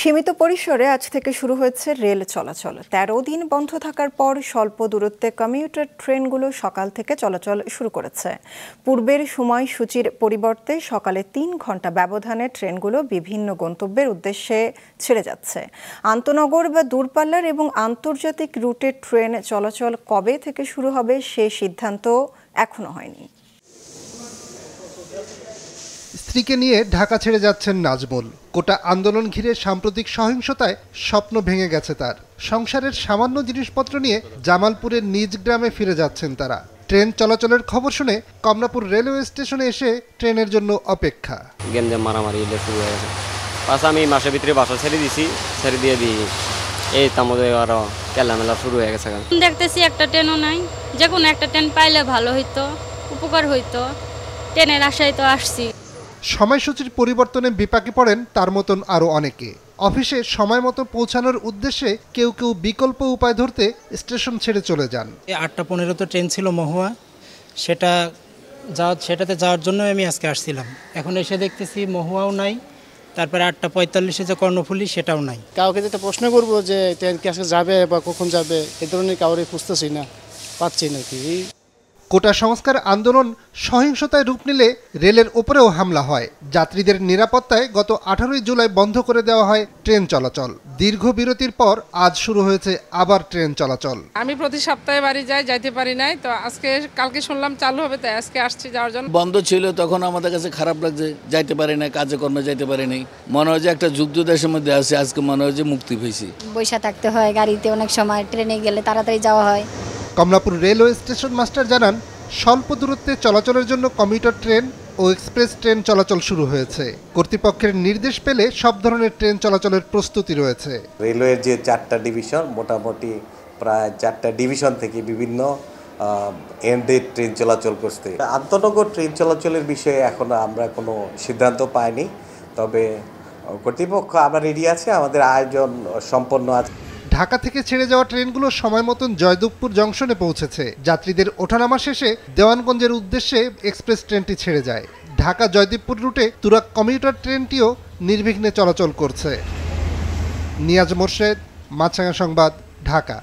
সীমিত পরিসরে আজ থেকে শুরু হয়েছে রেল চলাচল। ১৩ দিন বন্ধ থাকার পর স্বল্প দূরত্বে কমিউটার ট্রেনগুলো সকাল থেকে চলাচল শুরু করেছে। পূর্বের সময়সূচির পরিবর্তে সকালে ৩ ঘন্টা ব্যবধানে ট্রেনগুলো বিভিন্ন গন্তব্যের উদ্দেশ্যে ছেড়ে যাচ্ছে। আন্তনগর বা দূরপাল্লার এবং আন্তর্জাতিক রুটে ট্রেন চলাচল কবে থেকে শুরু হবে সে সিদ্ধান্ত এখনো হয়নি। স্ত্রীকে নিয়ে ঢাকা ছেড়ে যাচ্ছেন নাজমুল। কোটা আন্দোলন ঘিরে সাম্প্রতিক সহিংসতায় স্বপ্ন ভেঙে গেছে তার। সংসারের সামান্য জিনিসপত্র নিয়ে জামালপুরের নিজ গ্রামে ফিরে যাচ্ছেন তারা। ট্রেন চলাচলের খবর শুনে কমলাপুর রেলওয়ে স্টেশনে এসে ট্রেনের জন্য অপেক্ষা। মারামারি শুরু হয়ে গেছে। পাশে আমি মাসের ভিতরে বাসা ছেড়ে দিছি, ছেড়ে দিয়ে দিই এই তামদে আরো কেলামেলা শুরু হয়ে গেছে। দেখতেছি একটা ট্রেনও নাই, যে কোনো একটা ট্রেন পাইলে ভালো হইতো, উপকার হইতো। ট্রেনের আশায় তো আসছি। সময়সূচির পরিবর্তনে বিপাকে পড়েন তার মতন আরও অনেকে। অফিসে সময় মতো পৌঁছানোর উদ্দেশ্যে কেউ কেউ বিকল্প উপায় ধরতে স্টেশন ছেড়ে চলে যান। ৮টা ১৫ ট্রেন ছিল মহুয়া, সেটাতে যাওয়ার জন্য আমি আজকে আসছিলাম। এখন এসে দেখতেছি মহুয়াও নাই, তারপরে ৮টা ৪৫ যে কর্ণফুলি সেটাও নাই। কাউকে যেটা প্রশ্ন করবো যে ট্রেন কি আজকে যাবে বা কখন যাবে, এ ধরনের কাউরে খুঁজতেছি না, পাচ্ছি নাকি। কোটা সংস্কার আন্দোলন সহিংসতায় রূপ নিলে রেলের ওপরেও হামলা হয়। যাত্রীদের নিরাপত্তায় গত 18 জুলাই বন্ধ করে দেওয়া হয় ট্রেন চলাচল। দীর্ঘ বিরতির পর আজ শুরু হয়েছে আবার ট্রেন চলাচল। আমি প্রতি সপ্তাহে বাড়ি যাইতে পারি নাই, তো কালকে শুনলাম চালু হবে, তাই আজকে আসছি যাওয়ার জন্য। বন্ধ ছিল তখন আমাদের কাছে খারাপ লাগছে, যাইতে পারি না, কাজে কর্মে যাইতে পারি নাই। মনে হয় যে একটা যুদ্ধ দেশের মধ্যে আছে, আজকে মনে হয় যে মুক্তি পেয়েছি। বৈশা থাকতে হয় গাড়িতে, অনেক সময় ট্রেনে গেলে তাড়াতাড়ি যাওয়া হয়। কমলাপুর রেলওয়ে স্টেশন মাস্টার জানান, স্বল্প দূরত্বে চলাচলের জন্য কমিউটার ট্রেন ও এক্সপ্রেস ট্রেন চলাচল শুরু হয়েছে। কর্তৃপক্ষের নির্দেশ পেলে সব ধরনের ট্রেন চলাচলের প্রস্তুতি রয়েছে। রেলওয়ের যে 4টা ডিভিশন, মোটামুটি প্রায় 4টা ডিভিশন থেকে বিভিন্ন এন্ডে ট্রেন চলাচল করছে। আন্তনগর ট্রেন চলাচলের বিষয়ে এখনো আমরা কোনো সিদ্ধান্ত পাইনি, তবে কর্তৃপক্ষ আমরা রেডি আছে, আমাদের আয়োজন সম্পন্ন আছে। ঢাকা থেকে ছেড়ে যাওয়া ট্রেনগুলো সময় মতন জয়দেবপুর জংশনে পৌঁছেছে। যাত্রীদের ওঠানামা শেষে দেওয়ানগঞ্জের উদ্দেশ্যে এক্সপ্রেস ট্রেনটি ছেড়ে যায়। ঢাকা জয়দেবপুর রুটে তুরাগ কমিউটার ট্রেনটিও নির্বিঘ্নে চলাচল করছে। নিয়াজ মোর্শেদ, মাছরাঙা সংবাদ, ঢাকা।